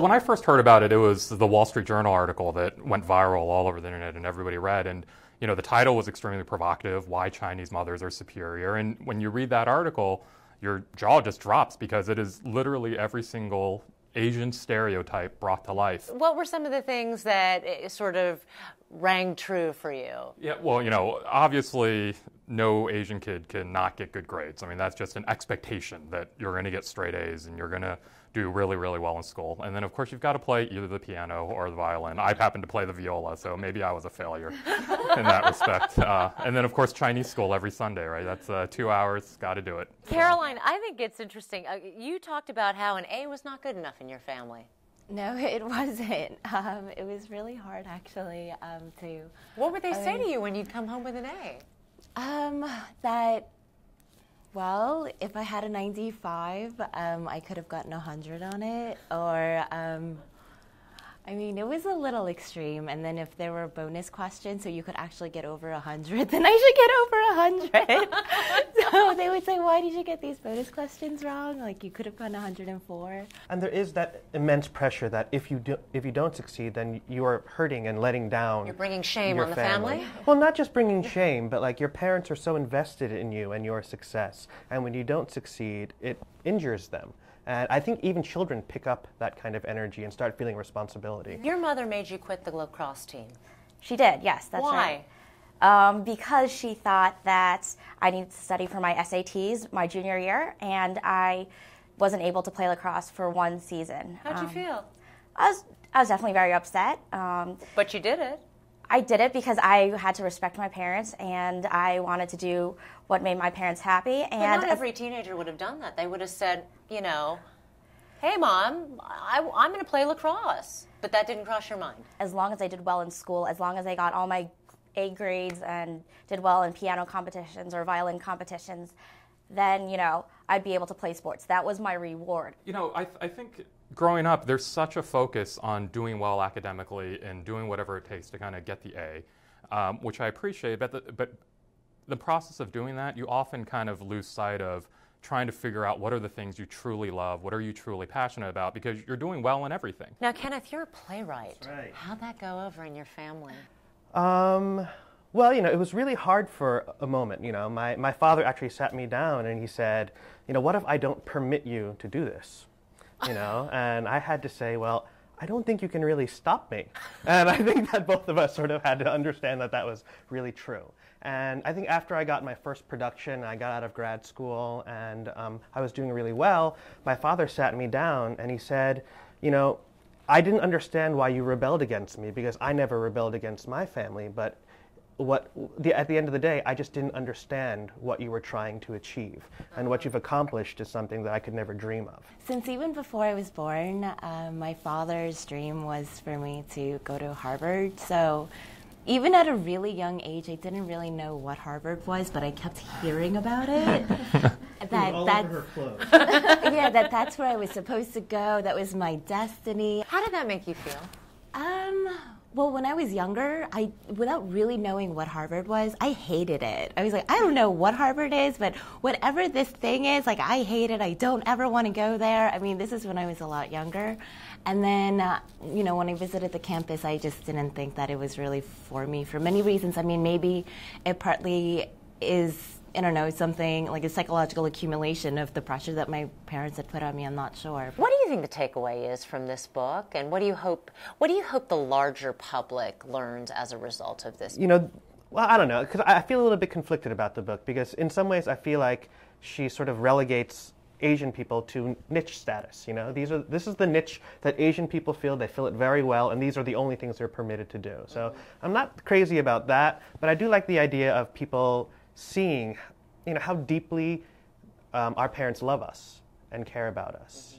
when I first heard about it, it was the Wall Street Journal article that went viral all over the internet and everybody read. And, you know, the title was extremely provocative, Why Chinese Mothers Are Superior. And when you read that article, your jaw just drops because it is literally every single Asian stereotype brought to life. What were some of the things that sort of rang true for you? Yeah, well, you know, obviously no Asian kid can not get good grades. I mean, that's just an expectation that you're going to get straight A's and you're going to do really, really well in school. And then, of course, you've got to play either the piano or the violin. I happen to play the viola, so maybe I was a failure in that respect. And then, of course, Chinese school every Sunday, right? That's 2 hours, got to do it. Caroline, I think it's interesting. You talked about how an A was not good enough in your family. No, it wasn't. It was really hard, actually, to... What would they say to you when you'd come home with an A? That... Well, if I had a 95, I could have gotten 100 on it, or, I mean, it was a little extreme, and then if there were bonus questions so you could actually get over 100, then I should get over 100. So they would say, why did you get these bonus questions wrong? Like, you could have gotten 104. And there is that immense pressure that if you don't succeed, then you are hurting and letting down. You're bringing shame on the family? Well, not just bringing shame, but like your parents are so invested in you and your success. And when you don't succeed, it injures them. And I think even children pick up that kind of energy and start feeling responsibility. Your mother made you quit the lacrosse team. She did, yes, that's right. Why? Because she thought that I needed to study for my SATs my junior year, and I wasn't able to play lacrosse for one season. How'd you feel? I was definitely very upset. But you did it. I did it because I had to respect my parents, and I wanted to do what made my parents happy. And but not every teenager would have done that. They would have said, you know, hey, Mom, I'm going to play lacrosse. But that didn't cross your mind. As long as I did well in school, as long as I got all my A grades and did well in piano competitions or violin competitions, then, you know, I'd be able to play sports. That was my reward. You know, I think growing up, there's such a focus on doing well academically and doing whatever it takes to kind of get the A, which I appreciate. But the process of doing that, you often kind of lose sight of trying to figure out what are the things you truly love, what are you truly passionate about, because you're doing well in everything. Now, Kenneth, you're a playwright. That's right. How'd that go over in your family? Well, you know, it was really hard for a moment. You know, my father actually sat me down and he said, you know, what if I don't permit you to do this? You know, and I had to say, well, I don't think you can really stop me. And I think that both of us sort of had to understand that that was really true. And I think after I got my first production, I got out of grad school and I was doing really well, my father sat me down and he said, you know, I didn't understand why you rebelled against me because I never rebelled against my family, but at the end of the day, I just didn't understand what you were trying to achieve. And what you've accomplished is something that I could never dream of. Since even before I was born, my father's dream was for me to go to Harvard. So even at a really young age, I didn't really know what Harvard was, but I kept hearing about it. That's where I was supposed to go. That was my destiny. How did that make you feel? Well, when I was younger, without really knowing what Harvard was, I hated it. I was like, I don't know what Harvard is, but whatever this thing is, like, I hate it. I don't ever want to go there. I mean, this is when I was a lot younger. And then, you know, when I visited the campus, I just didn't think that it was really for me for many reasons. I mean, maybe it partly is, I don't know, something like a psychological accumulation of the pressure that my parents had put on me. I'm not sure. What do you think the takeaway is from this book, and what do you hope the larger public learns as a result of this? You know, well, I don't know, because I feel a little bit conflicted about the book, because in some ways I feel like she sort of relegates Asian people to niche status. You know, this is the niche that Asian people feel. They fill it very well, and these are the only things they're permitted to do. So I'm not crazy about that, but I do like the idea of people seeing, you know, how deeply our parents love us and care about us.